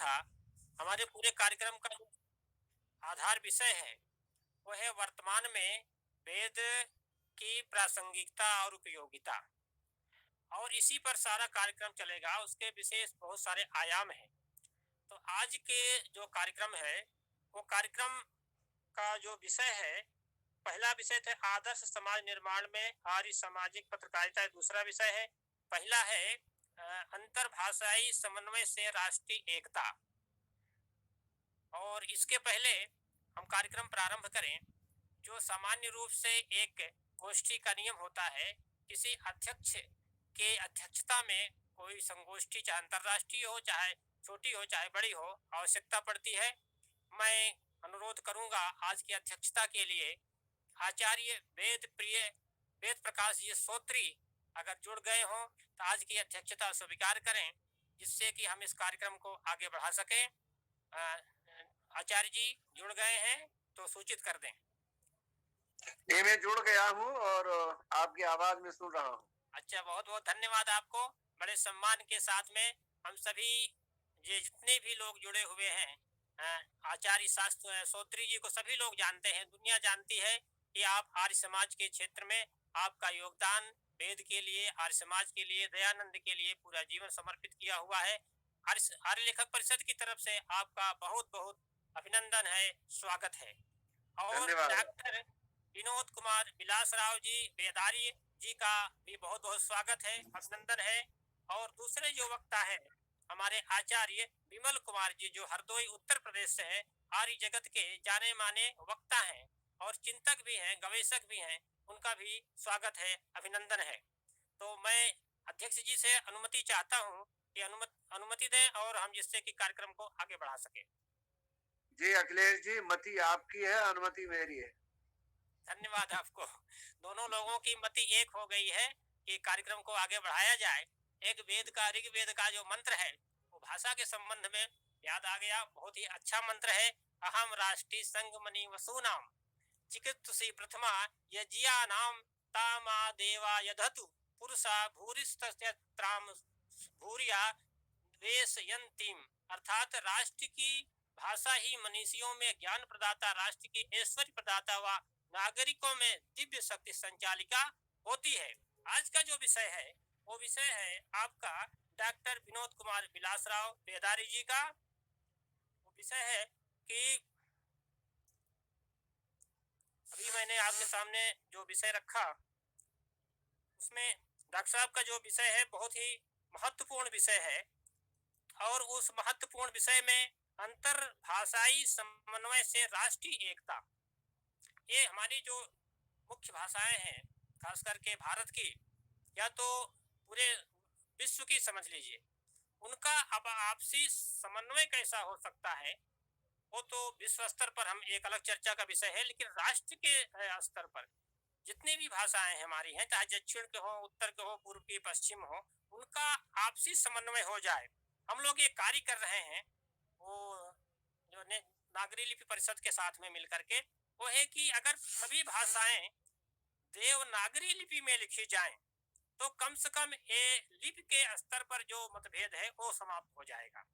था, हमारे पूरे कार्यक्रम का जो आधार विषय है, वो है वर्तमान में वेद की प्रासंगिकता और उपयोगिता। और इसी पर सारा कार्यक्रम चलेगा, उसके विशेष बहुत सारे आयाम हैं। तो आज के जो कार्यक्रम है, वो कार्यक्रम का जो विषय है, पहला विषय था आदर्श समाज निर्माण में आर्य सामाजिक पत्रकारिता, दूसरा विषय है, पहला है अंतरभाषाई समन्वय से राष्ट्रीय एकता। और इसके पहले हम कार्यक्रम प्रारंभ करें, जो सामान्य रूप से एक गोष्ठी का नियम होता है, किसी अध्यक्ष के अध्यक्षता में कोई संगोष्ठी, चाहे अंतरराष्ट्रीय हो, चाहे छोटी हो, चाहे बड़ी हो, आवश्यकता पड़ती है। मैं अनुरोध करूंगा आज की अध्यक्षता के लिए आचार्य वेद प्रिय वेद प्रकाश जी श्रोत्री अगर जुड़ गए हों तो आज की अध्यक्षता स्वीकार करें, जिससे कि हम इस कार्यक्रम को आगे बढ़ा सकें। आचार्य जी जुड़ गए हैं तो सूचित कर दें। जी, मैं जुड़ गया हूँ और आपकी आवाज में सुन रहा हूँ। अच्छा, बहुत बहुत धन्यवाद आपको। बड़े सम्मान के साथ में हम सभी जितने भी लोग जुड़े हुए हैं, आचार्य शास्त्र श्रोत्री जी को सभी लोग जानते हैं, दुनिया जानती है कि आप आर्य समाज के क्षेत्र में आपका योगदान वेद के लिए, आर्य समाज के लिए, दयानंद के लिए पूरा जीवन समर्पित किया हुआ है। आर्य लेखक परिषद की तरफ से आपका बहुत बहुत अभिनंदन है, स्वागत है। और धन्यवाद। डॉक्टर विनोद कुमार बिलासराव जी बेदारी जी का भी बहुत बहुत स्वागत है, अभिनंदन है। और दूसरे जो वक्ता है हमारे आचार्य विमल कुमार जी, जो हरदोई उत्तर प्रदेश से है, आर्य जगत के जाने माने वक्ता हैं और चिंतक भी हैं, गवेषक भी हैं, उनका भी स्वागत है, अभिनंदन है। तो मैं अध्यक्ष जी से अनुमति चाहता हूँ कि अनुमति दें और हम जिससे कि कार्यक्रम को आगे बढ़ा सके। जी अखिलेश जी, मति आपकी है, अनुमति मेरी है। धन्यवाद आपको। दोनों लोगों की मति एक हो गई है कि कार्यक्रम को आगे बढ़ाया जाए। एक ऋग्वेद का जो मंत्र है, वो भाषा के संबंध में याद आ गया, बहुत ही अच्छा मंत्र है। अहम राष्ट्रीय संग मणि वसूनाम चिकित्सि प्रथमा यजिया नाम तामा देवा यधतु पुरुषा भूरिस्तत्राम भूरिया द्वेषयन्तीम। अर्थात राष्ट्र की भाषा ही मनुष्यों में ज्ञान प्रदाता, राष्ट्र की ऐश्वर्य प्रदाता व नागरिकों में दिव्य शक्ति संचालिका होती है। आज का जो विषय है, वो विषय है आपका डॉक्टर विनोद कुमार बिलासराव बेदारी जी का। वो विषय है कि अभी मैंने आपके सामने जो विषय रखा, उसमें डॉक्टर साहब का जो विषय है बहुत ही महत्वपूर्ण विषय है। और उस महत्वपूर्ण विषय में अंतर भाषाई समन्वय से राष्ट्रीय एकता, ये हमारी जो मुख्य भाषाएं हैं, खास करके भारत की या तो पूरे विश्व की समझ लीजिए, उनका अब आपसी समन्वय कैसा हो सकता है, वो तो विश्व स्तर पर हम एक अलग चर्चा का विषय है। लेकिन राष्ट्र के स्तर पर जितनी भी भाषाएं हमारी हैं, चाहे दक्षिण के हो, उत्तर के हो, पूर्व की, पश्चिम हो, उनका आपसी समन्वय हो जाए। हम लोग ये कार्य कर रहे हैं, वो जो नागरी लिपि परिषद के साथ में मिलकर के, वो है कि अगर सभी भाषाएं देवनागरी लिपि में लिखी जाएं, तो कम से कम ये लिपि के स्तर पर जो मतभेद है वो समाप्त हो जाएगा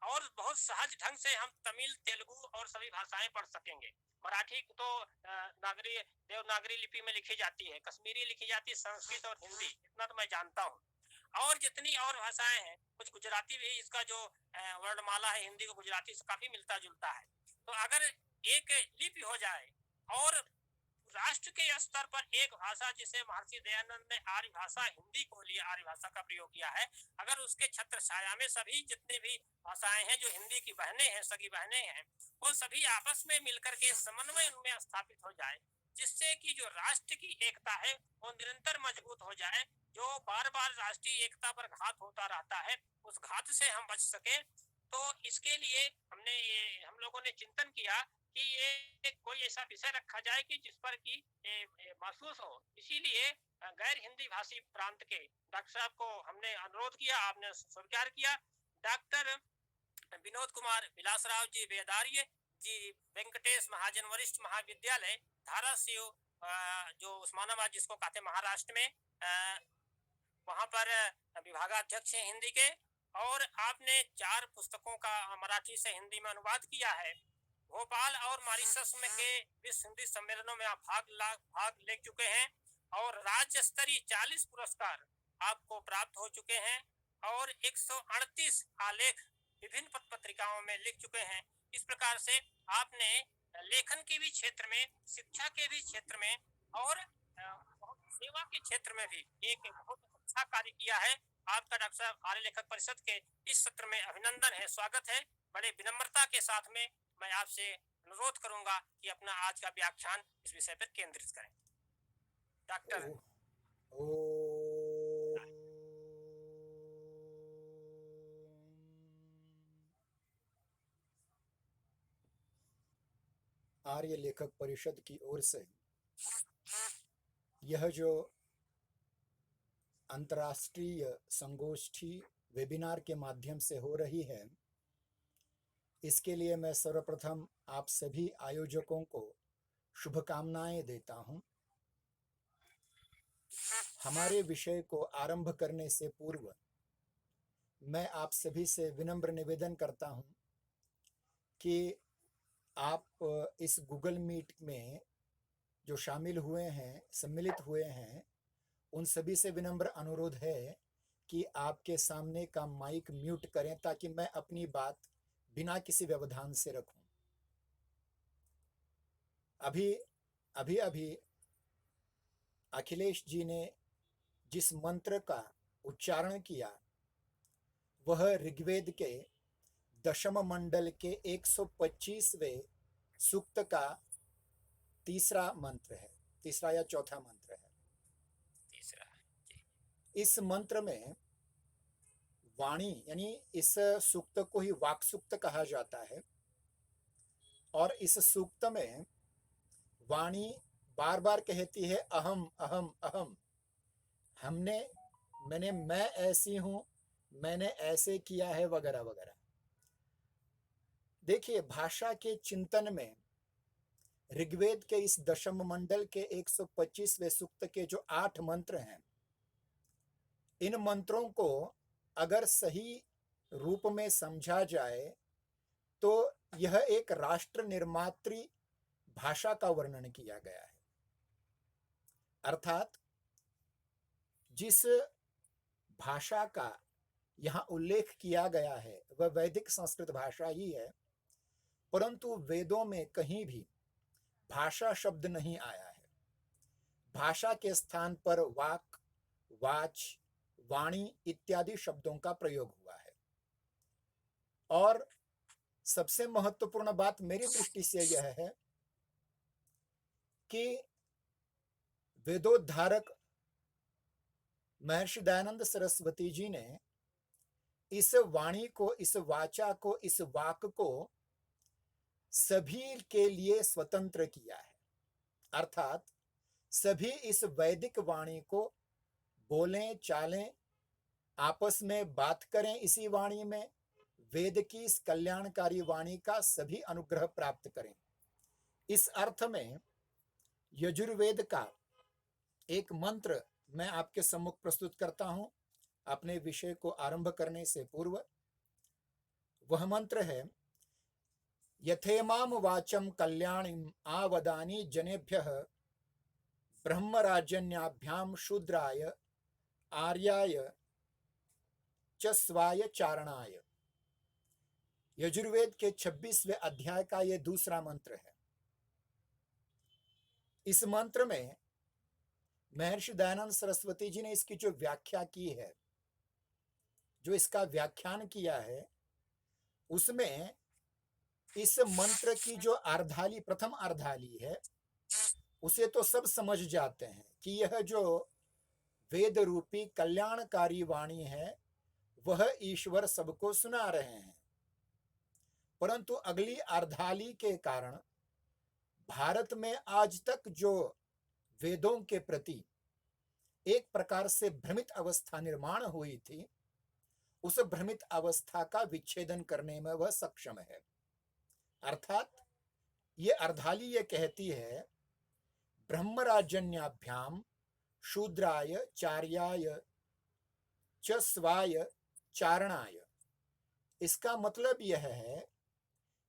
और बहुत सहज ढंग से हम तमिल, तेलुगु और सभी भाषाएं पढ़ सकेंगे। मराठी तो नागरी देवनागरी लिपि में लिखी जाती है, कश्मीरी लिखी जाती है, संस्कृत और हिंदी, इतना तो मैं जानता हूँ। और जितनी और भाषाएं हैं, कुछ गुजराती भी, इसका जो वर्णमाला है हिंदी को गुजराती से काफी मिलता जुलता है। तो अगर एक लिपि हो जाए और राष्ट्र के स्तर पर एक भाषा, जिसे महर्षि दयानंद ने आर्य भाषा हिंदी को लिए आर्य भाषा का प्रयोग किया है, अगर उसके छत्र छाया में सभी जितने भी भाषाएं हैं जो हिंदी की बहनें हैं, सगी बहनें हैं, वो सभी आपस में मिलकर के समन्वय उनमें स्थापित हो जाए, जिससे कि जो राष्ट्र की एकता है वो निरंतर मजबूत हो जाए। जो बार बार राष्ट्रीय एकता पर घात होता रहता है, उस घात से हम बच सके। तो इसके लिए हम लोगों ने चिंतन किया कि ये कोई ऐसा विषय रखा जाए कि जिस पर कि महसूस हो। इसीलिए गैर हिंदी भाषी प्रांत के डॉक्टर साहब को हमने अनुरोध किया, आपने स्वीकार किया। डॉक्टर विनोद कुमार बिलासराव जी बेदार्य जी, वेंकटेश महाजन वरिष्ठ महाविद्यालय धाराशिव, जो उस्मानाबाद जिसको कहते हैं महाराष्ट्र में, वहां पर विभागाध्यक्ष हैं हिंदी के। और आपने 4 पुस्तकों का मराठी से हिंदी में अनुवाद किया है। भोपाल और मॉरिशस में के विश्व हिंदी सम्मेलनों में आप भाग ले चुके हैं और राज्य स्तरीय 40 पुरस्कार आपको प्राप्त हो चुके हैं और 138 आलेख विभिन्न पत्र पत्रिकाओं में लिख चुके हैं। इस प्रकार से आपने लेखन के भी क्षेत्र में, शिक्षा के भी क्षेत्र में और सेवा के क्षेत्र में भी एक बहुत अच्छा कार्य किया है। आपका डॉक्टर साहब आर्य लेखक परिषद के इस सत्र में अभिनंदन है, स्वागत है। बड़े विनम्रता के साथ में मैं आपसे अनुरोध करूंगा कि अपना आज का व्याख्यान इस विषय पर केंद्रित करें। डॉक्टर आर्य लेखक परिषद की ओर से यह जो अंतर्राष्ट्रीय संगोष्ठी वेबिनार के माध्यम से हो रही है, इसके लिए मैं सर्वप्रथम आप सभी आयोजकों को शुभकामनाएं देता हूं। हमारे विषय को आरंभ करने से पूर्व मैं आप सभी से विनम्र निवेदन करता हूं कि आप इस गूगल मीट में जो शामिल हुए हैं, सम्मिलित हुए हैं, उन सभी से विनम्र अनुरोध है कि आपके सामने का माइक म्यूट करें ताकि मैं अपनी बात बिना किसी व्यवधान से रखूं। अभी अखिलेश जी ने जिस मंत्र का उच्चारण किया वह ऋग्वेद के दशम मंडल के 125वें सूक्त का तीसरा मंत्र है, तीसरा या चौथा मंत्र है। तीसरा। इस मंत्र में वाणी यानी इस सूक्त को ही वाक सूक्त कहा जाता है और इस सूक्त में वाणी बार बार कहती है अहम अहम अहम, मैं ऐसी हूं, मैंने ऐसे किया है, वगैरह वगैरह। देखिए, भाषा के चिंतन में ऋग्वेद के इस दशम मंडल के 125वें सूक्त के जो 8 मंत्र हैं, इन मंत्रों को अगर सही रूप में समझा जाए तो यह एक राष्ट्र निर्मात्री भाषा का वर्णन किया गया है। अर्थात जिस भाषा का यहाँ उल्लेख किया गया है वह वैदिक संस्कृत भाषा ही है, परंतु वेदों में कहीं भी भाषा शब्द नहीं आया है। भाषा के स्थान पर वाक, वाच, वाणी इत्यादि शब्दों का प्रयोग हुआ है। और सबसे महत्वपूर्ण बात मेरी दृष्टि से यह है कि वेदोद्धारक महर्षि दयानंद सरस्वती जी ने इस वाणी को, इस वाचा को, इस वाक को सभी के लिए स्वतंत्र किया है। अर्थात सभी इस वैदिक वाणी को बोलें, चालें, आपस में बात करें, इसी वाणी में वेद की इस कल्याणकारी वाणी का सभी अनुग्रह प्राप्त करें। इस अर्थ में यजुर्वेद का एक मंत्र मैं आपके सम्मुख प्रस्तुत करता हूं अपने विषय को आरंभ करने से पूर्व। वह मंत्र है यथेमाम वाचम कल्याणीम आवदानी जनेभ्यः ब्रह्मराजन्याभ्याम शूद्राय आर्याय च स्वाय चारणाय। यजुर्वेद के 26वें अध्याय का यह दूसरा मंत्र है। इस मंत्र में महर्षि दयानंद सरस्वती जी ने इसकी जो व्याख्या की है, जो इसका व्याख्यान किया है, उसमें इस मंत्र की जो अर्धाली, प्रथम अर्धाली है, उसे तो सब समझ जाते हैं कि यह जो वेद रूपी कल्याणकारी वाणी है वह ईश्वर सबको सुना रहे हैं। परंतु अगली अर्धाली के कारण भारत में आज तक जो वेदों के प्रति एक प्रकार से भ्रमित अवस्था निर्माण हुई थी, उस भ्रमित अवस्था का विच्छेदन करने में वह सक्षम है। अर्थात ये अर्धाली ये कहती है ब्रह्मराजन्याभ्याम शूद्राय चार्याय च स्वाय चारणाय। इसका मतलब यह है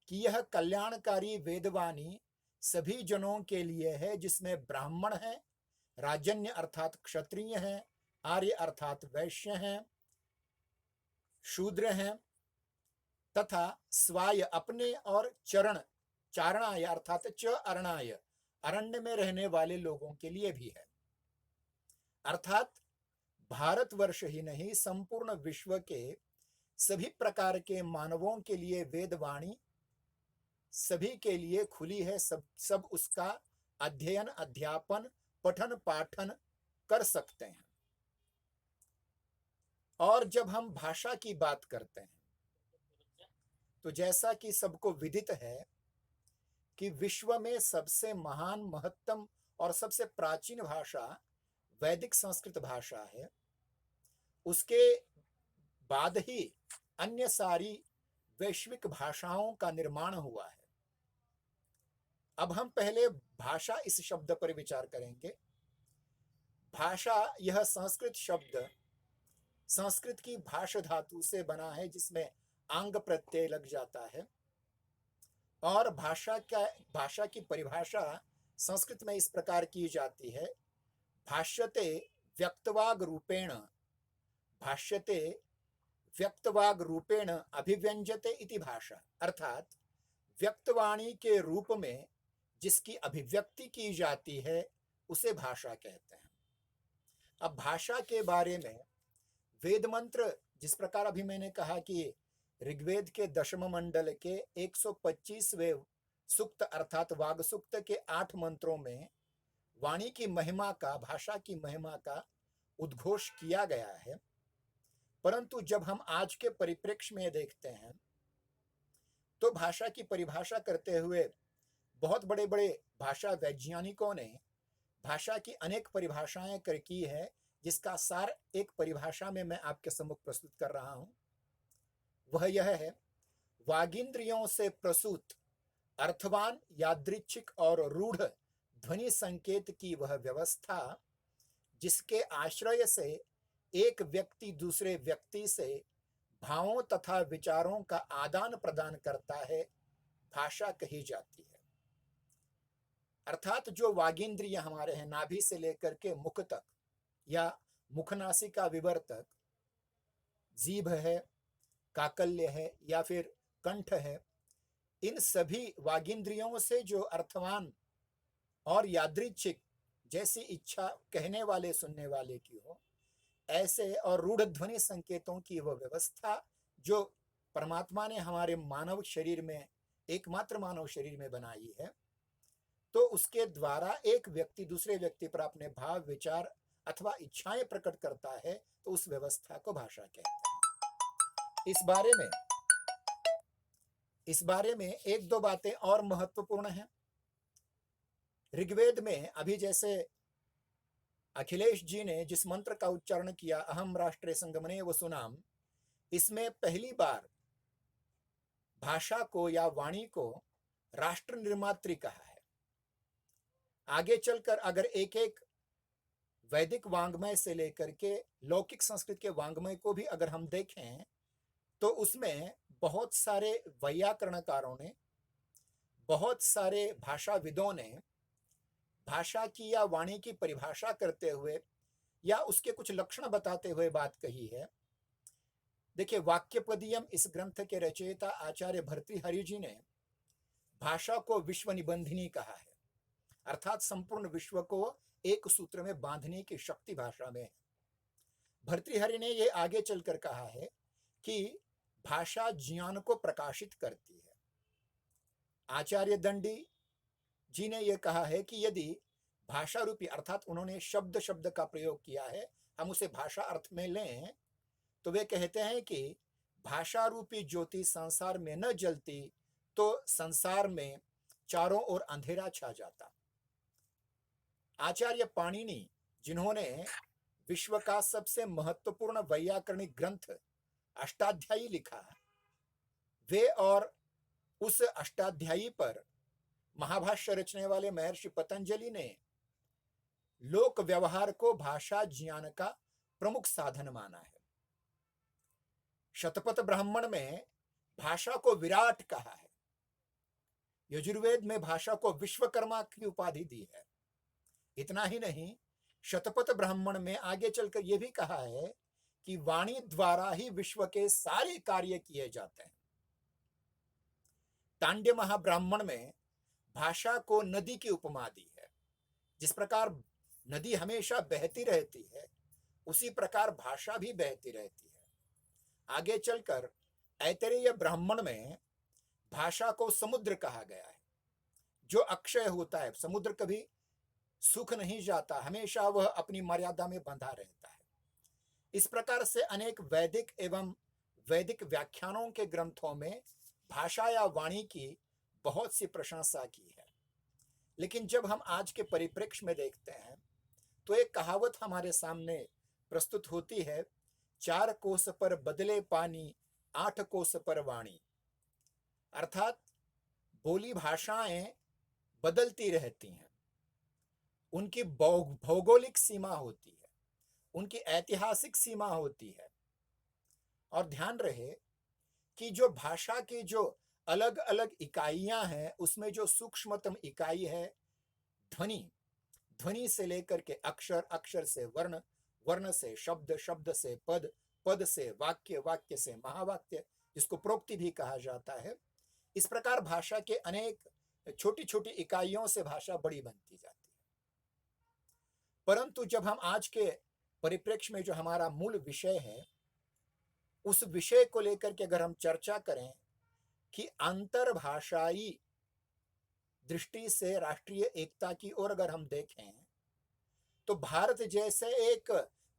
कि यह कल्याणकारी वेदवाणी सभी जनों के लिए है, जिसमें ब्राह्मण है, राजन्य अर्थात क्षत्रिय हैं, आर्य अर्थात वैश्य हैं, शूद्र हैं, तथा स्वाय अपने, और चरण चारणाय अर्थात च अरणाय अरण्य में रहने वाले लोगों के लिए भी है। अर्थात भारतवर्ष ही नहीं, संपूर्ण विश्व के सभी प्रकार के मानवों के लिए वेदवाणी सभी के लिए खुली है। सब उसका अध्ययन, अध्यापन, पठन पाठन कर सकते हैं। और जब हम भाषा की बात करते हैं तो जैसा कि सबको विदित है कि विश्व में सबसे महान, महत्तम और सबसे प्राचीन भाषा वैदिक संस्कृत भाषा है। उसके बाद ही अन्य सारी वैश्विक भाषाओं का निर्माण हुआ है। अब हम पहले भाषा इस शब्द पर विचार करेंगे। भाषा, यह संस्कृत शब्द संस्कृत की भाषा धातु से बना है, जिसमें आंग प्रत्यय लग जाता है। और भाषा की परिभाषा संस्कृत में इस प्रकार की जाती है, भाष्यते व्यक्तवाग रूपेण, भाष्यते व्यक्तवाग रूपेण अभिव्यंजते इति भाषा। अर्थात व्यक्तवाणी के रूप में जिसकी अभिव्यक्ति की जाती है उसे भाषा कहते हैं। अब भाषा के बारे में वेद मंत्र, जिस प्रकार अभी मैंने कहा कि ऋग्वेद के दशम मंडल के 125वें सूक्त अर्थात वाग सूक्त के 8 मंत्रों में वाणी की महिमा का, भाषा की महिमा का उद्घोष किया गया है। परंतु जब हम आज के परिप्रेक्ष्य में देखते हैं तो भाषा की परिभाषा करते हुए बहुत बड़े बड़े भाषा वैज्ञानिकों ने भाषा की अनेक परिभाषाएं कर की है, जिसका सार एक परिभाषा में मैं आपके सम्मुख प्रस्तुत कर रहा हूं। वह यह है, वागिंद्रियों से प्रसूत अर्थवान, यादृच्छिक और रूढ़ ध्वनि संकेत की वह व्यवस्था, जिसके आश्रय से एक व्यक्ति दूसरे व्यक्ति से भावों तथा विचारों का आदान प्रदान करता है, भाषा कही जाती है। अर्थात जो वागिंद्रिय हमारे हैं, नाभि से लेकर के मुख तक या मुखनासिका विवर तक, जीभ है, काकल्य है या फिर कंठ है, इन सभी वागिंद्रियों से जो अर्थवान और यादृच्छिक, जैसी इच्छा कहने वाले सुनने वाले की हो, ऐसे और रूढ़ ध्वनि संकेतों की वह व्यवस्था जो परमात्मा ने हमारे मानव शरीर में, एकमात्र मानव शरीर में बनाई है, तो उसके द्वारा एक व्यक्ति दूसरे व्यक्ति पर अपने भाव, विचार अथवा इच्छाएं प्रकट करता है, तो उस व्यवस्था को भाषा कहते हैं। इस बारे में एक दो बातें और महत्वपूर्ण हैं। ऋग्वेद में अभी जैसे अखिलेश जी ने जिस मंत्र का उच्चारण किया, अहम राष्ट्रे संगमने वसुनाम, इसमें पहली बार भाषा को या वाणी को राष्ट्र निर्मात्री कहा है। आगे चलकर अगर एक एक वैदिक वांग्मय से लेकर के लौकिक संस्कृत के वांग्मय को भी अगर हम देखें तो उसमें बहुत सारे वैयाकरणकारों ने, बहुत सारे भाषाविदों ने भाषा की या वाणी की परिभाषा करते हुए या उसके कुछ लक्षण बताते हुए बात कही है। देखिए, वाक्यपदीयम इस ग्रंथ के रचयिता आचार्य भर्तृहरि जी ने भाषा को विश्व निबंधिनी कहा है, अर्थात संपूर्ण विश्व को एक सूत्र में बांधने की शक्ति भाषा में है। भर्तृहरि ने यह आगे चलकर कहा है कि भाषा ज्ञान को प्रकाशित करती है। आचार्य दंडी जी ने यह कहा है कि यदि भाषा रूपी, अर्थात उन्होंने शब्द शब्द का प्रयोग किया है, हम उसे भाषा अर्थ में लें तो वे कहते हैं कि भाषा रूपी ज्योति संसार में न जलती तो संसार में चारों ओर अंधेरा छा जाता। आचार्य पाणिनि, जिन्होंने विश्व का सबसे महत्वपूर्ण वैयाकरणिक ग्रंथ अष्टाध्यायी लिखा, वे और उस अष्टाध्यायी पर महाभाष्य रचने वाले महर्षि पतंजलि ने लोक व्यवहार को भाषा ज्ञान का प्रमुख साधन माना है। शतपथ ब्राह्मण में भाषा को विराट कहा है। यजुर्वेद में भाषा को विश्वकर्मा की उपाधि दी है। इतना ही नहीं, शतपथ ब्राह्मण में आगे चलकर यह भी कहा है कि वाणी द्वारा ही विश्व के सारे कार्य किए जाते हैं। तांड्य महाब्राह्मण में भाषा को नदी की उपमा दी है। जिस प्रकार नदी हमेशा बहती रहती है, उसी प्रकार भाषा भी बहती रहती है। आगे चलकर ऐतरेय ब्राह्मण में भाषा को समुद्र कहा गया है, जो अक्षय होता है। समुद्र कभी सूख नहीं जाता, हमेशा वह अपनी मर्यादा में बंधा रहता है। इस प्रकार से अनेक वैदिक एवं वैदिक व्याख्यानों के ग्रंथों में भाषा या वाणी की बहुत सी प्रशंसा की है। लेकिन जब हम आज के परिप्रेक्ष्य में देखते हैं तो एक कहावत हमारे सामने प्रस्तुत होती है, 4 कोस पर बदले पानी, 8 कोस पर वाणी। अर्थात बोली भाषाएं बदलती रहती हैं, उनकी भौगोलिक सीमा होती है, उनकी ऐतिहासिक सीमा होती है। और ध्यान रहे कि जो भाषा की जो अलग अलग इकाइयां हैं, उसमें जो सूक्ष्मतम इकाई है ध्वनि, ध्वनि से लेकर के अक्षर, अक्षर से वर्ण, वर्ण से शब्द, शब्द से पद, पद से वाक्य, वाक्य से महावाक्य, जिसको प्रोक्ति भी कहा जाता है। इस प्रकार भाषा के अनेक छोटी छोटी इकाइयों से भाषा बड़ी बनती जाती है। परंतु जब हम आज के परिप्रेक्ष्य में जो हमारा मूल विषय है, उस विषय को लेकर के अगर हम चर्चा करें कि अंतरभाषाई दृष्टि से राष्ट्रीय एकता की ओर अगर हम देखें, तो भारत जैसे एक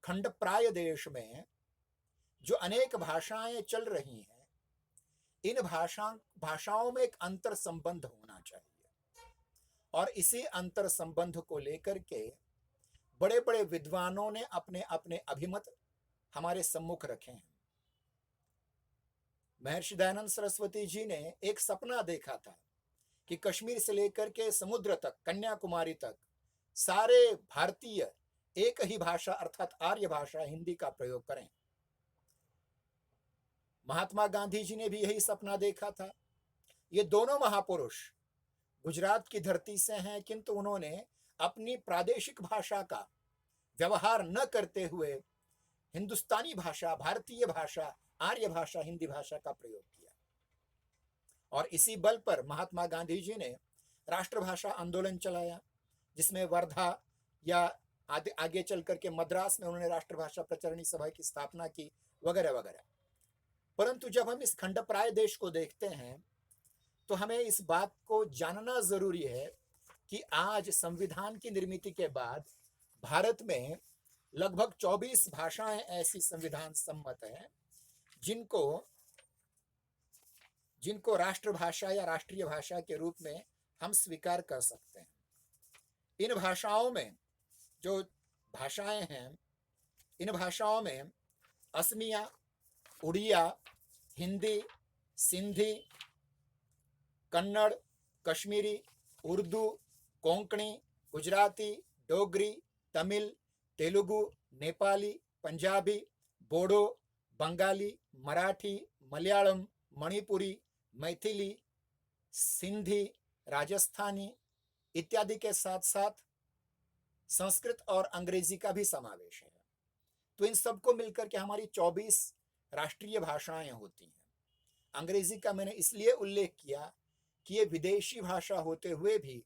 खंडप्राय देश में जो अनेक भाषाएं चल रही हैं, इन भाषाओं में एक अंतर संबंध होना चाहिए। और इसी अंतर संबंध को लेकर के बड़े बड़े विद्वानों ने अपने अपने अभिमत हमारे सम्मुख रखे हैं। महर्षि दयानंद सरस्वती जी ने एक सपना देखा था कि कश्मीर से लेकर के समुद्र तक, कन्याकुमारी तक सारे भारतीय एक ही भाषा अर्थात आर्य भाषा हिंदी का प्रयोग करें। महात्मा गांधी जी ने भी यही सपना देखा था। ये दोनों महापुरुष गुजरात की धरती से हैं, किंतु उन्होंने अपनी प्रादेशिक भाषा का व्यवहार न करते हुए हिंदुस्तानी भाषा, भारतीय भाषा, आर्य भाषा, हिंदी भाषा का प्रयोग किया। और इसी बल पर महात्मा गांधी जी ने राष्ट्रभाषा आंदोलन चलाया, जिसमें वर्धा या आगे चल करके मद्रास में उन्होंने राष्ट्रभाषा प्रचारिणी सभा की स्थापना की, वगैरह वगैरह। परंतु जब हम इस खंडप्राय देश को देखते हैं तो हमें इस बात को जानना जरूरी है कि आज संविधान की निर्मित के बाद भारत में लगभग 24 भाषाएं ऐसी संविधान सम्मत हैं जिनको राष्ट्रभाषा या राष्ट्रीय भाषा के रूप में हम स्वीकार कर सकते हैं। इन भाषाओं में जो भाषाएं हैं, इन भाषाओं में असमिया, उड़िया, हिंदी, सिंधी, कन्नड़, कश्मीरी, उर्दू, कोंकणी, गुजराती, डोगरी, तमिल, तेलुगु, नेपाली, पंजाबी, बोडो, बंगाली, मराठी, मलयालम, मणिपुरी, मैथिली, सिंधी, राजस्थानी इत्यादि के साथ साथ संस्कृत और अंग्रेजी का भी समावेश है। तो इन सबको मिलकर के हमारी 24 राष्ट्रीय भाषाएं होती हैं। अंग्रेजी का मैंने इसलिए उल्लेख किया कि ये विदेशी भाषा होते हुए भी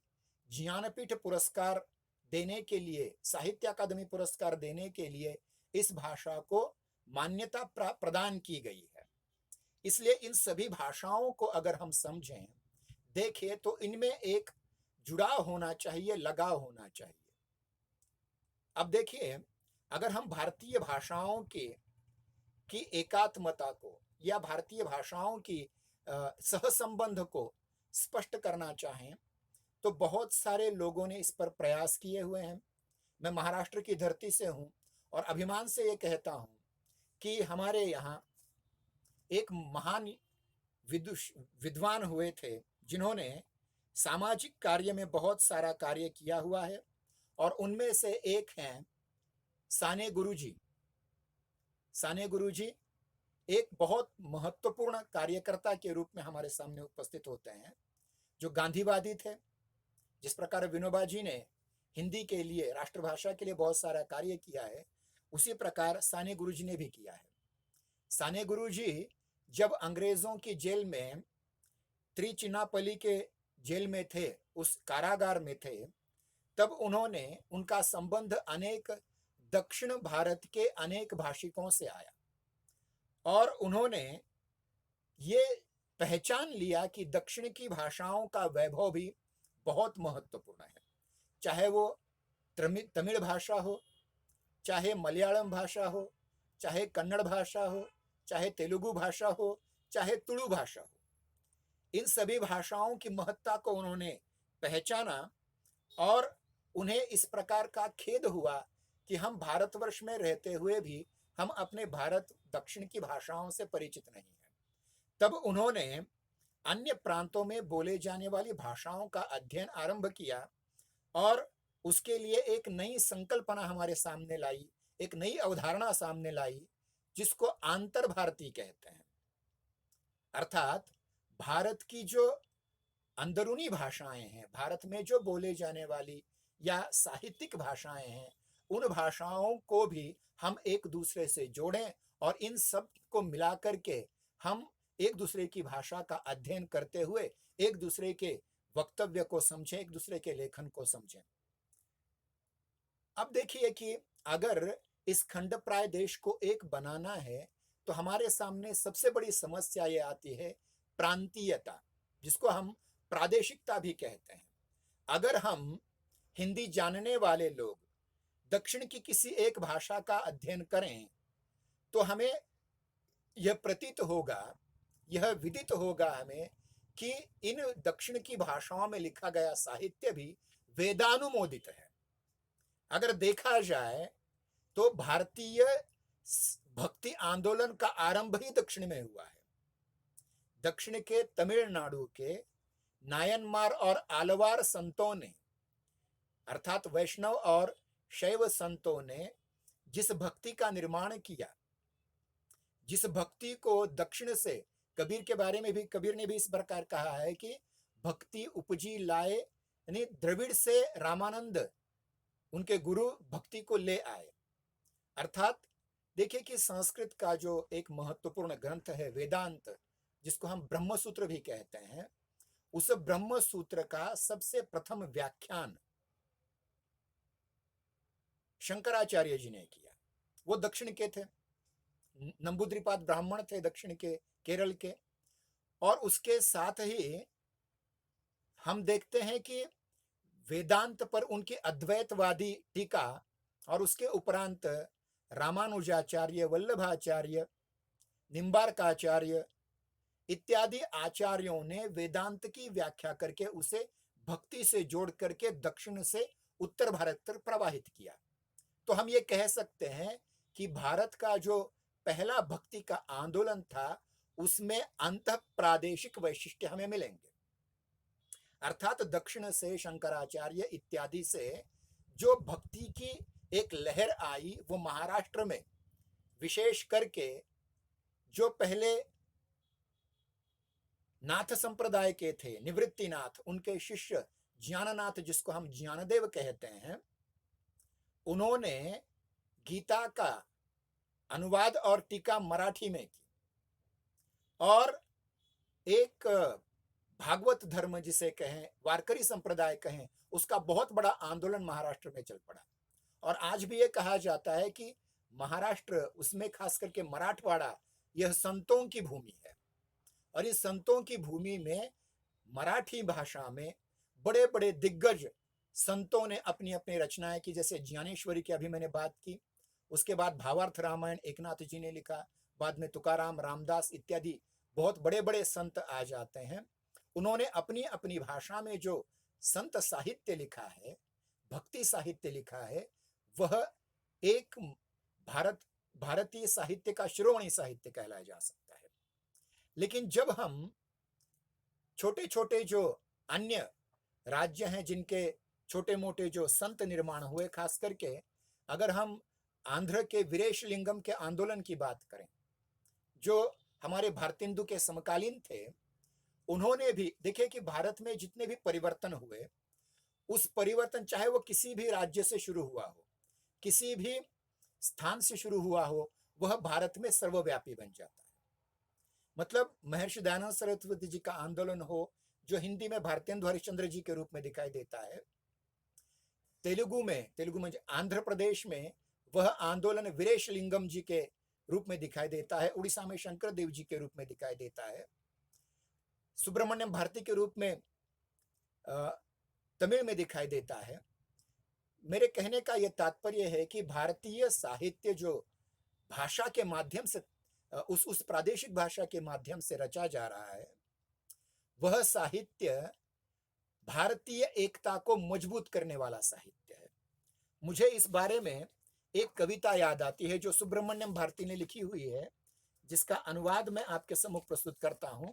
ज्ञानपीठ पुरस्कार देने के लिए, साहित्य अकादमी पुरस्कार देने के लिए इस भाषा को मान्यता प्रदान की गई है। इसलिए इन सभी भाषाओं को अगर हम समझें, देखें, तो इनमें एक जुड़ाव होना चाहिए, लगाव होना चाहिए। अब देखिए, अगर हम भारतीय भाषाओं की एकात्मता को या भारतीय भाषाओं की सहसंबंध को स्पष्ट करना चाहें तो बहुत सारे लोगों ने इस पर प्रयास किए हुए हैं। मैं महाराष्ट्र की धरती से हूं और अभिमान से ये कहता हूं कि हमारे यहाँ एक महान विद्वान हुए थे जिन्होंने सामाजिक कार्य में बहुत सारा कार्य किया हुआ है, और उनमें से एक हैं साने गुरुजी। साने गुरुजी एक बहुत महत्वपूर्ण कार्यकर्ता के रूप में हमारे सामने उपस्थित होते हैं, जो गांधीवादी थे। जिस प्रकार विनोबा जी ने हिंदी के लिए, राष्ट्रभाषा के लिए बहुत सारा कार्य किया है, उसी प्रकार साने गुरुजी ने भी किया है। साने गुरुजी जब अंग्रेजों की जेल में, त्रिचिनापल्ली के जेल में थे, उस कारागार में थे, तब उन्होंने, उनका संबंध अनेक दक्षिण भारत के अनेक भाषिकों से आया और उन्होंने ये पहचान लिया कि दक्षिण की भाषाओं का वैभव भी बहुत महत्वपूर्ण है। चाहे वो तमिल भाषा हो, चाहे मलयालम भाषा हो, चाहे कन्नड़ भाषा हो, चाहे तेलुगु भाषा हो, चाहे तुलु भाषा हो, इन सभी भाषाओं की महत्ता को उन्होंने पहचाना और उन्हें इस प्रकार का खेद हुआ कि हम भारतवर्ष में रहते हुए भी हम अपने भारत दक्षिण की भाषाओं से परिचित नहीं हैं। तब उन्होंने अन्य प्रांतों में बोले जाने वाली भाषाओं का अध्ययन आरंभ किया और उसके लिए एक नई संकल्पना हमारे सामने लाई, एक नई अवधारणा सामने लाई, जिसको आंतर भारतीय कहते हैं। अर्थात भारत की जो अंदरूनी भाषाएं हैं, भारत में जो बोले जाने वाली या साहित्यिक भाषाएं हैं, उन भाषाओं को भी हम एक दूसरे से जोड़ें और इन सब को मिलाकर के हम एक दूसरे की भाषा का अध्ययन करते हुए एक दूसरे के वक्तव्य को समझें, एक दूसरे के लेखन को समझें। अब देखिए कि अगर इस खंडप्राय देश को एक बनाना है तो हमारे सामने सबसे बड़ी समस्या ये आती है प्रांतीयता, जिसको हम प्रादेशिकता भी कहते हैं। अगर हम हिंदी जानने वाले लोग दक्षिण की किसी एक भाषा का अध्ययन करें तो हमें यह प्रतीत होगा, यह विदित होगा हमें कि इन दक्षिण की भाषाओं में लिखा गया साहित्य भी वेदानुमोदित है। अगर देखा जाए तो भारतीय भक्ति आंदोलन का आरंभ ही दक्षिण में हुआ है। दक्षिण के तमिलनाडु के नायनमार और आलवार संतों ने, अर्थात वैष्णव और शैव संतों ने जिस भक्ति का निर्माण किया, जिस भक्ति को दक्षिण से, कबीर के बारे में भी कबीर ने भी इस प्रकार कहा है कि भक्ति उपजी लाए, यानी द्रविड़ से रामानंद उनके गुरु भक्ति को ले आए। अर्थात देखिए कि संस्कृत का जो एक महत्वपूर्ण ग्रंथ है वेदांत, जिसको हम ब्रह्म सूत्र भी कहते हैं, उस ब्रह्म सूत्र का सबसे प्रथम व्याख्यान शंकराचार्य जी ने किया। वो दक्षिण के थे, नंबूद्रिपाद ब्राह्मण थे दक्षिण के, केरल के। और उसके साथ ही हम देखते हैं कि वेदांत पर उनकी अद्वैतवादी टीका और उसके उपरांत रामानुजाचार्य, वल्लभाचार्य, निम्बार्काचार्य इत्यादि आचार्यों ने वेदांत की व्याख्या करके उसे भक्ति से जोड़ करके दक्षिण से उत्तर भारत तक प्रवाहित किया। तो हम ये कह सकते हैं कि भारत का जो पहला भक्ति का आंदोलन था उसमें अंतः प्रादेशिक वैशिष्ट्य हमें मिलेंगे। अर्थात दक्षिण से शंकराचार्य इत्यादि से जो भक्ति की एक लहर आई, वो महाराष्ट्र में विशेष करके जो पहले नाथ संप्रदाय के थे, निवृत्तिनाथ, उनके शिष्य ज्ञाननाथ, जिसको हम ज्ञानदेव कहते हैं, उन्होंने गीता का अनुवाद और टीका मराठी में की और एक भागवत धर्म जिसे कहें, वारकरी संप्रदाय कहें, उसका बहुत बड़ा आंदोलन महाराष्ट्र में चल पड़ा। और आज भी ये कहा जाता है कि महाराष्ट्र, उसमें खास करके मराठवाड़ा, यह संतों की भूमि है और इस संतों की भूमि में मराठी भाषा में बड़े बड़े दिग्गज संतों ने अपनी अपनी रचनाएं की। जैसे ज्ञानेश्वरी की अभी मैंने बात की, उसके बाद भावार्थ रामायण एकनाथ जी ने लिखा, बाद में तुकाराम, रामदास इत्यादि बहुत बड़े बड़े संत आ जाते हैं। उन्होंने अपनी अपनी भाषा में जो संत साहित्य लिखा है, भक्ति साहित्य लिखा है, वह एक भारतीय साहित्य का शिरोमणि साहित्य कहलाया जा सकता है। लेकिन जब हम छोटे छोटे जो अन्य राज्य हैं जिनके छोटे मोटे जो संत निर्माण हुए, खास करके अगर हम आंध्र के वीरेशलिंगम के आंदोलन की बात करें, जो हमारे भारतेंदु के समकालीन थे, उन्होंने भी देखिए कि भारत में जितने भी परिवर्तन हुए, उस परिवर्तन चाहे वो किसी भी राज्य से शुरू हुआ हो, किसी भी स्थान से शुरू हुआ हो, वह भारत में सर्वव्यापी बन जाता है। मतलब महर्षि दयानंद सरस्वती जी का आंदोलन हो, जो हिंदी में भारतेंदु हरिश्चंद्र जी के रूप में दिखाई देता है, तेलुगु में आंध्र प्रदेश में वह आंदोलन वीरेशलिंगम जी के रूप में दिखाई देता है, उड़ीसा में शंकर देव जी के रूप में दिखाई देता है, सुब्रमण्यम भारती के रूप में तमिल में दिखाई देता है। मेरे कहने का यह तात्पर्य है कि भारतीय साहित्य जो भाषा के माध्यम से उस प्रादेशिक भाषा के माध्यम से रचा जा रहा है, वह साहित्य भारतीय एकता को मजबूत करने वाला साहित्य है। मुझे इस बारे में एक कविता याद आती है जो सुब्रमण्यम भारती ने लिखी हुई है, जिसका अनुवाद मैं आपके सम्मुख प्रस्तुत करता हूं।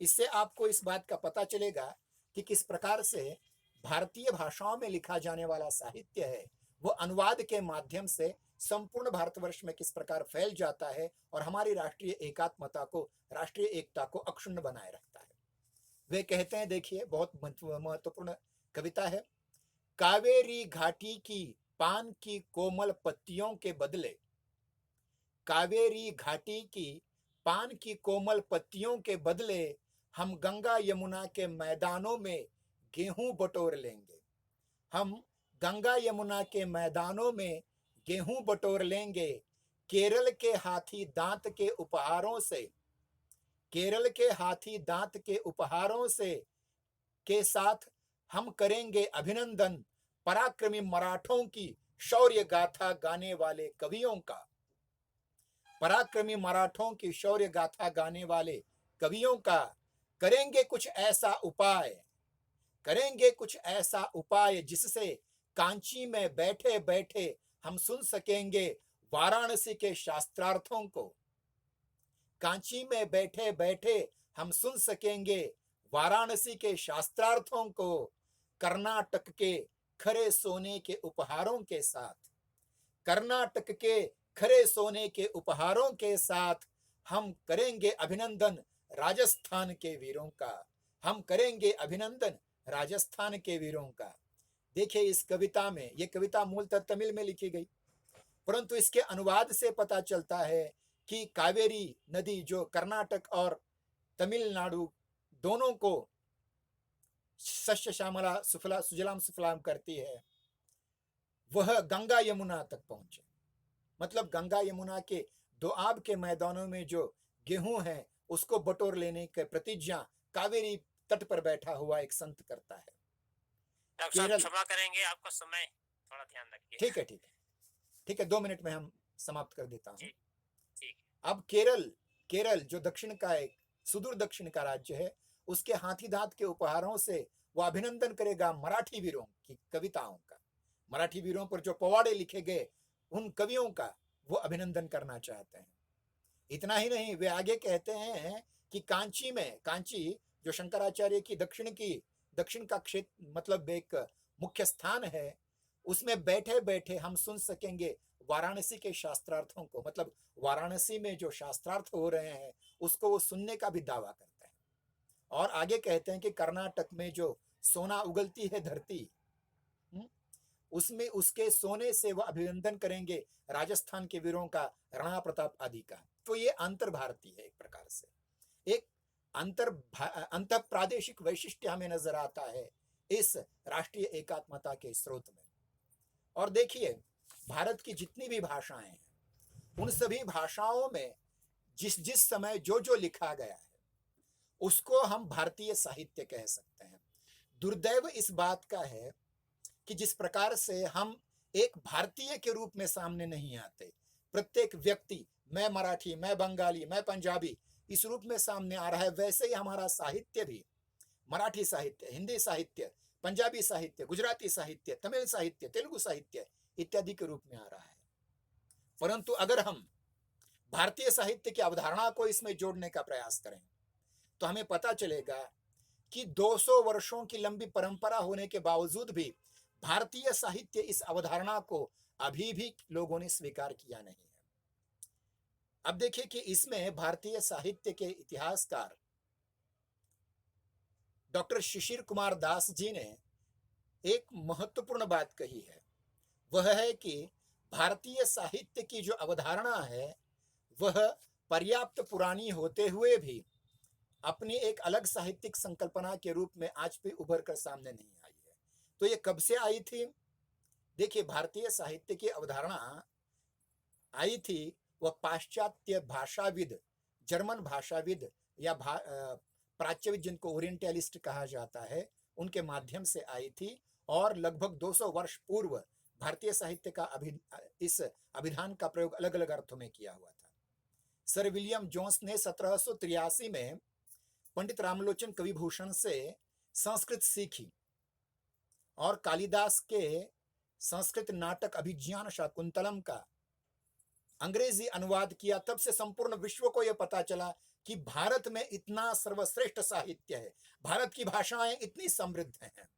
इससे आपको इस बात का पता चलेगा कि किस प्रकार से भारतीय भाषाओं में लिखा जाने वाला साहित्य है, वो अनुवाद के माध्यम से संपूर्ण भारतवर्ष में किस प्रकार फैल जाता है और हमारी राष्ट्रीय एकात्मता को, राष्ट्रीय एकता को अक्षुण्ण बनाए रखता है। वे कहते हैं, देखिए बहुत महत्वपूर्ण कविता है। कावेरी घाटी की पान की कोमल पत्तियों के बदले, कावेरी घाटी की पान की कोमल पत्तियों के बदले हम गंगा यमुना के मैदानों में गेहूं बटोर लेंगे। हम गंगा यमुना के मैदानों में गेहूं बटोर लेंगे। केरल के हाथी दांत के उपहारों से, केरल के हाथी दांत के उपहारों से के साथ हम करेंगे अभिनंदन पराक्रमी मराठों की शौर्य गाथा गाने वाले कवियों का। पराक्रमी मराठों की शौर्य गाथा गाने वाले कवियों का। करेंगे कुछ ऐसा उपाय, करेंगे कुछ ऐसा उपाय जिससे कांची में बैठे बैठे हम सुन सकेंगे वाराणसी के शास्त्रार्थों को। कांची में बैठे बैठे हम सुन सकेंगे वाराणसी के शास्त्रार्थों को। कर्नाटक के खरे सोने के उपहारों के साथ, कर्नाटक के खरे सोने के उपहारों के साथ हम करेंगे अभिनंदन राजस्थान के वीरों का। हम करेंगे अभिनंदन राजस्थान के वीरों का। देखिए इस कविता में, यह कविता मूलतः तमिल में लिखी गई, परंतु इसके अनुवाद से पता चलता है कि कावेरी नदी जो कर्नाटक और तमिलनाडु दोनों को सस्य श्यामला सुफला सुजलाम सुफलाम करती है, वह गंगा यमुना तक पहुंचे। मतलब गंगा यमुना के दोआब के मैदानों में जो गेहूं है उसको बटोर लेने की प्रतिज्ञा कावेरी तट पर बैठा हुआ एक संत करता है। डॉक्टर साहब क्षमा करेंगे, आपका समय थोड़ा ध्यान रखिए। ठीक है, ठीक है, ठीक है, 2 मिनट में हम समाप्त कर देता हूँ। ठीक। अब केरल जो दक्षिण का एक सुदूर दक्षिण का राज्य है, उसके हाथी दांत के उपहारों से वह अभिनंदन करेगा मराठी वीरों की कविताओं का। मराठी वीरों पर जो पवाड़े लिखे गए उन कवियों का वो अभिनंदन करना चाहते हैं। इतना ही नहीं, वे आगे कहते हैं कि कांची जो शंकराचार्य की दक्षिण का क्षेत्र, मतलब एक मुख्य स्थान है, उसमें बैठे बैठे हम सुन सकेंगे वाराणसी के शास्त्रार्थों को। मतलब वाराणसी में जो शास्त्रार्थ हो रहे हैं उसको वो सुनने का भी दावा करते हैं। और आगे कहते हैं कि कर्नाटक में जो सोना उगलती है धरती, उसमें उसके सोने से वह अभिनंदन करेंगे राजस्थान के वीरों का, राणा प्रताप आदि का। तो ये अंतर भारतीय है, एक प्रकार से एक अंतर प्रादेशिक वैशिष्ट्य हमें नजर आता है इस राष्ट्रीय एकात्मता के स्रोत में। और देखिए भारत की जितनी भी भाषाएं हैं, उन सभी भाषाओं में जिस समय जो लिखा गया है उसको हम भारतीय साहित्य कह सकते हैं। दुर्दैव इस बात का है कि जिस प्रकार से हम एक भारतीय के रूप में सामने नहीं आते, प्रत्येक व्यक्ति मैं मराठी, मैं बंगाली, मैं पंजाबी इस रूप में सामने आ रहा है, वैसे ही हमारा साहित्य भी मराठी साहित्य, हिंदी साहित्य, पंजाबी साहित्य, गुजराती साहित्य, तमिल साहित्य, तेलुगु साहित्य इत्यादि के रूप में आ रहा है। परंतु अगर हम भारतीय साहित्य की अवधारणा को इसमें जोड़ने का प्रयास करें तो हमें पता चलेगा कि 200 वर्षों की लंबी परंपरा होने के बावजूद भी भारतीय साहित्य इस अवधारणा को अभी भी लोगों ने स्वीकार किया नहीं है। अब देखिए कि इसमें भारतीय साहित्य के इतिहासकार डॉक्टर शिशिर कुमार दास जी ने एक महत्वपूर्ण बात कही है। वह है कि भारतीय साहित्य की जो अवधारणा है वह पर्याप्त पुरानी होते हुए भी अपनी एक अलग साहित्यिक संकल्पना के रूप में आज भी उभर कर सामने नहीं आई है। तो ये कब से आई थी? देखिए, भारतीय साहित्य की अवधारणा आई थी वह पाश्चात्य भाषाविद, जर्मन भाषाविद या प्राच्यविद, जिनको ओरिएंटलिस्ट कहा जाता है, उनके माध्यम से आई थी। और लगभग 200 वर्ष पूर्व भारतीय साहित्य का इस अभिधान का प्रयोग अलग अलग अर्थों में किया हुआ था। सर विलियम जोन्स ने 1783 में पंडित रामलोचन कविभूषण से संस्कृत सीखी और कालिदास के संस्कृत नाटक अभिज्ञान शाकुंतलम का अंग्रेजी अनुवाद किया। तब से संपूर्ण विश्व को यह पता चला कि भारत में इतना सर्वश्रेष्ठ साहित्य है, भारत की भाषाएं इतनी समृद्ध हैं।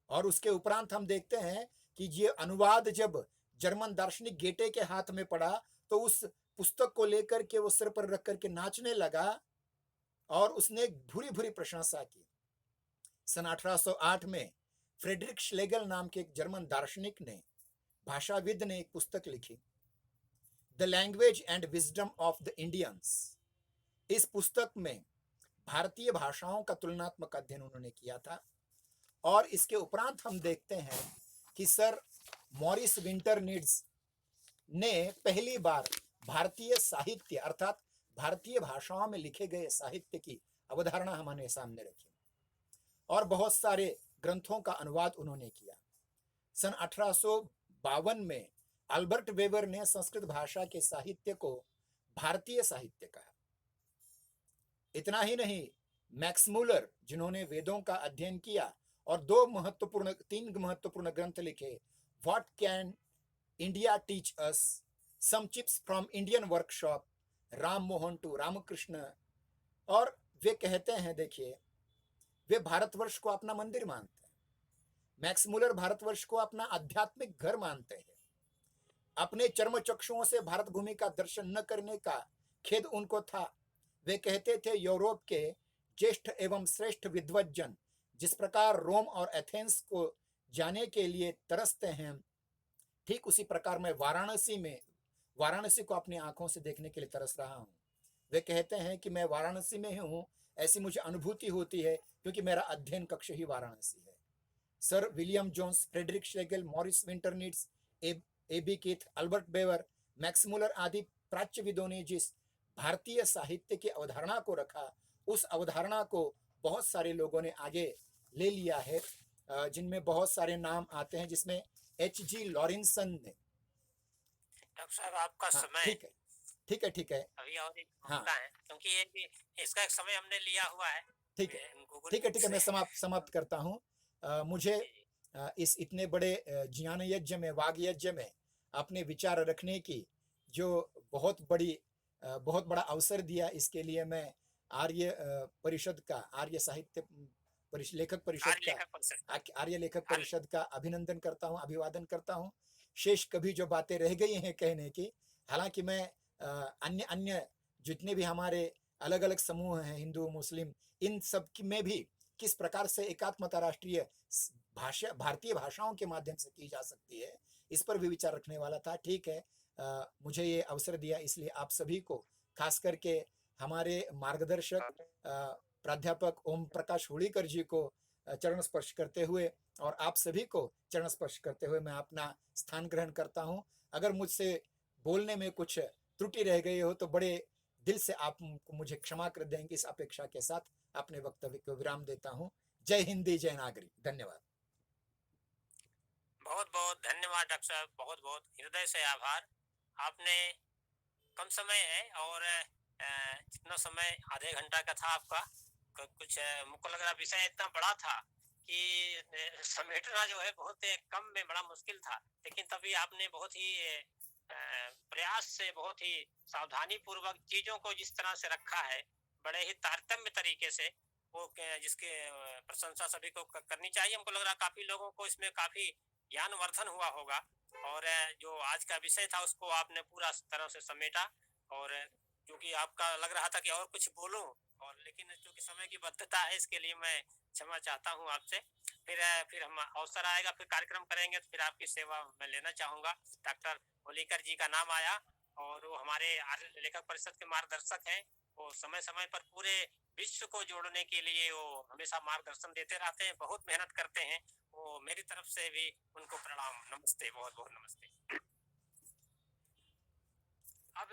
और उसके उपरांत हम देखते हैं कि ये अनुवाद जब जर्मन दार्शनिक गेटे के हाथ में पड़ा तो उस पुस्तक को लेकर के वो सिर पर रख करके नाचने लगा और उसने भूरी भूरी प्रशंसा की। सन 1808 में फ्रेडरिक श्लेगल नाम के एक जर्मन दार्शनिक ने, भाषाविद ने एक पुस्तक लिखी, the language and wisdom of the Indians. इस पुस्तक में भारतीय भाषाओं का तुलनात्मक अध्ययन उन्होंने किया था। और इसके उपरांत हम देखते हैं कि सर मॉरिस विंटरनिड्स ने पहली बार भारतीय साहित्य अर्थात भारतीय भाषाओं में लिखे गए साहित्य की अवधारणा हमारे सामने रखी और बहुत सारे ग्रंथों का अनुवाद उन्होंने किया। सन 1852 में अल्बर्ट वेबर ने संस्कृत भाषा के साहित्य को भारतीय साहित्य कहा। इतना ही नहीं, मैक्स मूलर, जिन्होंने वेदों का अध्ययन किया और तीन महत्वपूर्ण ग्रंथ लिखे, what can India teach us, some chips from Indian workshop, Ram Mohan to Ramakrishna. और वे कहते हैं, देखिए, वे भारतवर्ष को अपना मंदिर मानते हैं। मैक्स मूलर भारतवर्ष को अपना आध्यात्मिक घर मानते हैं। अपने चर्म चक्षुओं से भारत भूमि का दर्शन न करने का खेद उनको था। वे कहते थे, यूरोप के ज्येष्ठ एवं श्रेष्ठ विद्वज्जन जिस प्रकार रोम और एथेंस को जाने के लिए तरसते हैं, ठीक उसी प्रकार मैं वाराणसी को अपनी आंखों से देखने के लिए तरस रहा हूं। वे कहते हैं कि मैं वाराणसी में ही हूं, ऐसी मुझे अनुभूति होती है क्योंकि मेरा अध्ययन कक्ष ही वाराणसी है। Sir William Jones, Friedrich Schlegel, Maurice Winternitz, A B. Keith, Albert Weber, Max Müller आदि प्राच्यविदों ने जिस भारतीय साहित्य की अवधारणा को रखा, उस अवधारणा को बहुत सारे लोगों ने आगे ले लिया है, जिनमें बहुत सारे नाम आते हैं, जिसमें H.G. लॉरेंसन ने। डॉक्टर साहब, आपका हाँ, समय ठीक है, ठीक है, ठीक है, अभी और एक हाँ, घंटा है, क्योंकि ये भी इसका एक समय हमने लिया हुआ है ठीक है, गूगल ठीक है, मीट ठीक है, मैं से। समाप्त करता हूँ। मुझे जी, जी। इस इतने बड़े ज्ञान यज्ञ में, वाग यज्ञ में अपने विचार रखने की जो बहुत बड़ा अवसर दिया, इसके लिए मैं आर्य साहित्य लेखक परिषद आर्य लेखक परिषद। आर्य लेखक आर्य परिषद का अभिनंदन करता हूँ, अभिवादन करता हूँ। शेष कभी जो बातें रह गई हैं कहने की, हालांकि मैं अन्य अन्य जितने भी हमारे अलग अलग समूह हैं, हिंदू मुस्लिम, इन सब में भी किस प्रकार से एकात्मता राष्ट्रीय भारतीय भाषाओं के माध्यम से की जा सकती है, इस पर भी विचार रखने वाला था। ठीक है, मुझे ये अवसर दिया, इसलिए आप सभी को, खास करके हमारे मार्गदर्शक प्राध्यापक ओम प्रकाश होलीकर जी को चरण स्पर्श करते हुए और आप सभी को चरण स्पर्श करते हुए मैं अपना स्थान ग्रहण करता हूं। अगर मुझसे बोलने में कुछ त्रुटि रह गई हो तो बड़े दिल से आप मुझे क्षमा कर देंगे, इस अपेक्षा के साथ अपने वक्तव्य को विराम देता हूं। जय हिंदी, जय नागरी। धन्यवाद। बहुत बहुत धन्यवाद डॉक्टर साहब, बहुत बहुत हृदय से आभार। आपने कम समय है और जितना समय आधे घंटा का था आपका, कुछ मुझको लग रहा विषय इतना बड़ा था कि समेटना जो है बहुत कम में बड़ा मुश्किल था, लेकिन तभी आपने बहुत ही प्रयास से, बहुत ही सावधानी पूर्वक चीजों को जिस तरह से रखा है, बड़े ही तारतम्य तरीके से, वो जिसके प्रशंसा सभी को करनी चाहिए। हमको लग रहा काफी लोगों को इसमें काफी ज्ञानवर्धन हुआ होगा और जो आज का विषय था उसको आपने पूरा तरह से समेटा और क्योंकि आपका लग रहा था कि और कुछ बोलूं, और लेकिन चूंकि समय की बद्धता है, इसके लिए मैं क्षमा चाहता हूं आपसे। फिर हम अवसर आएगा, फिर कार्यक्रम करेंगे, तो फिर आपकी सेवा मैं लेना चाहूंगा। डॉक्टर ओलीकर जी का नाम आया, और वो हमारे आर्य लेखक परिषद के मार्गदर्शक हैं। वो समय समय पर पूरे विश्व को जोड़ने के लिए वो हमेशा मार्गदर्शन देते रहते हैं, बहुत मेहनत करते हैं। वो मेरी तरफ से भी उनको प्रणाम, नमस्ते, बहुत बहुत नमस्ते। अब